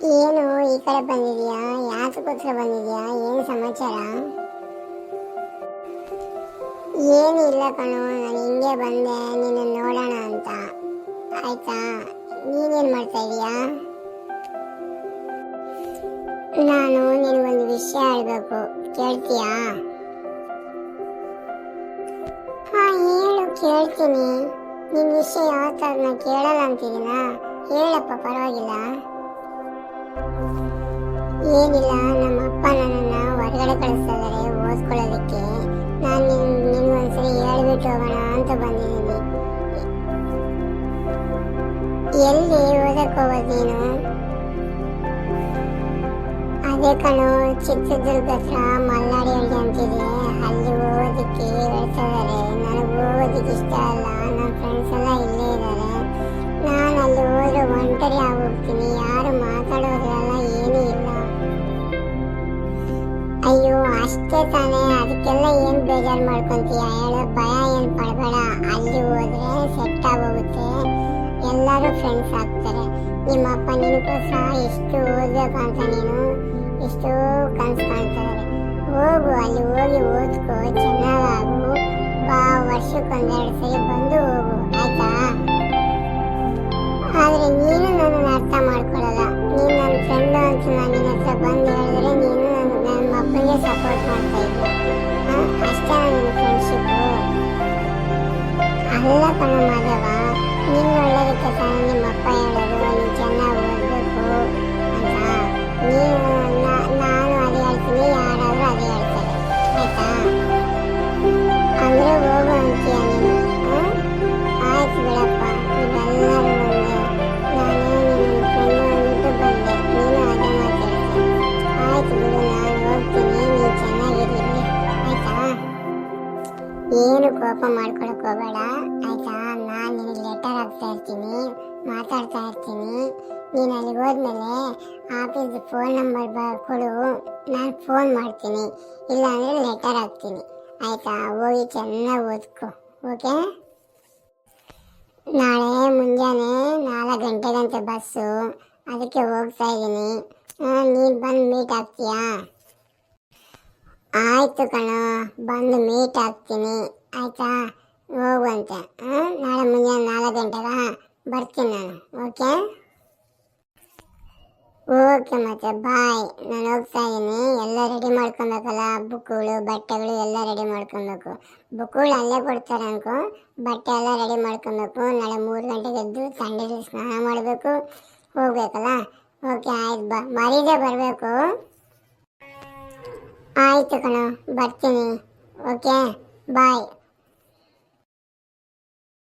ಏನು ಈ ಕಡೆ ಬಂದಿದ್ಯಾ? ಯಾತಕ್ಕೋಸ್ಕರ ಬಂದಿದ್ಯಾ? ಏನು ಸಮಾಚಾರ? ಏನಿಲ್ಲ ಕಣೋ, ನಾನು ಹಿಂಗೆ ಬಂದೆ ನಿನ್ನ ನೋಡೋಣ ಅಂತ. ಆಯ್ತಾ? ನೀನೇನು ಮಾಡ್ತಾ ಇದೀಯಾ? ನಾನು ನಿನಗೊಂದು ವಿಷಯ ಹೇಳ್ಬೇಕು, ಕೇಳ್ತೀಯಾ? ಹಾ ಹೇಳು, ಕೇಳ್ತೀನಿ. ನಿನ್ನ ವಿಷಯ ಯಾವತ್ತಾದ್ರು ನಾನು ಕೇಳಲ್ಲ ಅಂತಿದ್ದೀನಾ? ಹೇಳಪ್ಪ, ಪರವಾಗಿಲ್ಲ. ಏನಿಲ್ಲ, ನಮ್ಮ ಅಪ್ಪ ನನ್ನನ್ನು ಹೊರಗಡೆ ಕಳಿಸ್ತಾ ಇದ್ದಾರೆ ಓದ್ಕೊಳ್ಳೋದಕ್ಕೆ. ನಾನು ನಿನ್ಗೊಂದ್ಸರಿ ಹೇಳ್ಬಿಟ್ಟು ಹೋಗೋಣ ಅಂತ ಬಂದಿದ್ದೀನಿ. ಎಲ್ಲಿ ಓದಕ್ಕೆ ಹೋಗೋದು ನೀನು? ಅದೇ ಕಣೋ, ಚಿತ್ರದುರ್ಗ ಹತ್ರ ಮಲ್ನಾಡಿ ಹಳ್ಳಿ ಅಂತಿದೆ, ಅಲ್ಲಿ ಓದೋದಕ್ಕೆ ಹೇಳ್ತಾ ಇದ್ದಾರೆ. ನನಗೆ ಓದೋದಕ್ಕೆ ಇಷ್ಟ ಅಲ್ಲ, ನನ್ನ ಫ್ರೆಂಡ್ಸ್ ಎಲ್ಲ ಇಲ್ಲೇ ಇದ್ದಾರೆ. ನಾನು ಅಲ್ಲಿ ಹೋದ್ರೆ ಒಂಟರಿ ಆಗೋಗ್ತೀನಿ, ಯಾರು ಮಾತಾಡೋದ್ರಲ್ಲ, ಏನೂ ಇಲ್ಲ. ಅಯ್ಯೋ ಅಷ್ಟೇ ತಾನೇ, ಅದಕ್ಕೆಲ್ಲ ಏನು ಬೇಜಾರು ಮಾಡ್ಕೊತೀಯ ಹೇಳು? ಭಯ ಏನು ಪಡಬೇಡ, ಅಲ್ಲಿ ಹೋದ್ರೆ ಸೆಟ್ ಆಗೋಗುತ್ತೆ, ಎಲ್ಲರೂ ಫ್ರೆಂಡ್ಸ್ ಆಗ್ತಾರೆ. ನಿಮ್ಮಪ್ಪ ನಿನಗೋಸ್ಕರ ಎಷ್ಟು ಓದ್ಬೇಕು ಅಂತ ನೀನು ಎಷ್ಟು ಕನಸು ಕಾಣ್ತಾರೆ. ಹೋಗು, ಅಲ್ಲಿ ಹೋಗಿ ಓದ್ಕೋ, ಚೆನ್ನಾಗಾಗು, ಬಾ, ವರ್ಷಕ್ಕೊಂದೆರಡು ಸರಿ ಬಂದು ಹೋಗು, ಆಯ್ತಾ? ಆದರೆ ನೀನು ನನ್ನನ್ನು ಅರ್ಥ ಮಾಡ್ಕೊಳ್ಳಲ್ಲ. ನೀನು ನನ್ನ ಫ್ರೆಂಡು ಅಂತ ನಾನು ನಿನ್ನ ಹತ್ರ ಬಂದು ಹೇಳಿದ್ರೆ ನೀನು ನನ್ನ ಅಪ್ಪನಿಗೆ ಸಪೋರ್ಟ್ ಮಾಡ್ತಾ ಇದ್ದೆ. ಅಷ್ಟೇ ನನ್ನ ಫ್ರೆಂಡ್ಶಿಪ್ಪು. ಅಲ್ಲ ಕಣ ಮಾಧವ, ನಿನ್ನ ಒಳ್ಳೇದಕ್ಕೆ ತಾನೇ ನಿಮ್ಮ ಅಪ್ಪ ಹೇಳೋದು ನೀನು ಚೆನ್ನಾಗಿ ಓದಬೇಕು ಅಂತ. ನಾನು ಅದೇ ಹೇಳ್ತೀನಿ, ಯಾರಾದರೂ ಅದೇ ಹೇಳ್ತಾರೆ, ಆಯ್ತಾ? ಅಂದರೆ ಹೋಗು ಅಂತೀಯ ನೀನು? ಆಯ್ತು ಬಿಡಪ್ಪ, ನೀವೆಲ್ಲರೂ ಒಂದೇ. ನಾನು ನಿನ್ನ ಫ್ರೆಂಡು ಅಂದ್ಬಿಟ್ಟು ಬಂದೆ, ನೀನು ಅದೇ ಮಾತಾಡ್ತೀನಿ. ಆಯ್ತು ಬಿಡು, ನಾನು ಹೋಗ್ತೀನಿ, ನೀನು ಚೆನ್ನಾಗಿರಲಿ, ಆಯ್ತಾ? ಏನು ಕೋಪ ಮಾಡ್ಕೊಳಕ್ ಹೋಗಬೇಡ, ಆಯ್ತಾ? ನಾನು ನಿನಗೆ ಲೆಟರ್ ಹಾಕ್ತಾ ಇರ್ತೀನಿ, ಮಾತಾಡ್ತಾ ಇರ್ತೀನಿ. ನೀನು ಅಲ್ಲಿಗೆ ಹೋದ್ಮೇಲೆ ಆಫೀಸ್ದು ಫೋನ್ ನಂಬರ್ ಕೊಡು, ನಾನು ಫೋನ್ ಮಾಡ್ತೀನಿ, ಇಲ್ಲಾಂದರೆ ಲೆಟರ್ ಹಾಕ್ತೀನಿ, ಆಯಿತಾ? ಹೋಗಿ ಚೆನ್ನಾಗಿ ಓದ್ಕೊ, ಓಕೆ? ನಾಳೆ ಮುಂಜಾನೆ 4 ಗಂಟೆಗಂತೆ ಬಸ್ಸು, ಅದಕ್ಕೆ ಹೋಗ್ತಾ ಇದ್ದೀನಿ. ನೀನು ಬಂದು ಮೀಟ್ ಆಗ್ತೀಯಾ? ಆಯಿತು ಕಣ, ಬಂದು ಮೀಟ್ ಆಗ್ತೀನಿ, ಆಯಿತಾ? ಹೋಗುವಂತೆ. ನಾಳೆ ಮುಂಜಾನೆ 4 ಗಂಟೆಗೆ ಬರ್ತೀನಿ ನಾನು, ಓಕೆ? ಓಕೆ, ಮತ್ತೆ ಬಾಯ್. ನಾನು ಹೋಗ್ತಾ ಇದ್ದೀನಿ, ಎಲ್ಲ ರೆಡಿ ಮಾಡ್ಕೊಬೇಕಲ್ಲ, ಬುಕ್ಗಳು ಬಟ್ಟೆಗಳು ಎಲ್ಲ ರೆಡಿ ಮಾಡ್ಕೊಬೇಕು. ಬುಕ್ಗಳು ಅಲ್ಲೇ ಕೊಡ್ತಾರೆ ಅನ್ಕೋ, ಬಟ್ಟೆ ಎಲ್ಲ ರೆಡಿ ಮಾಡ್ಕೊಬೇಕು. ನಾಳೆ 3 ಗಂಟೆಗೆ ಎದ್ದು ತಂಡಲ್ಲಿ ಸ್ನಾನ ಮಾಡಬೇಕು, ಹೋಗ್ಬೇಕಲ್ಲ. ಓಕೆ, ಆಯ್ತು, ಮರೀದೆ ಬರಬೇಕು. ಆಯಿತು ಕಣ, ಬರ್ತೀನಿ, ಓಕೆ, ಬಾಯ್.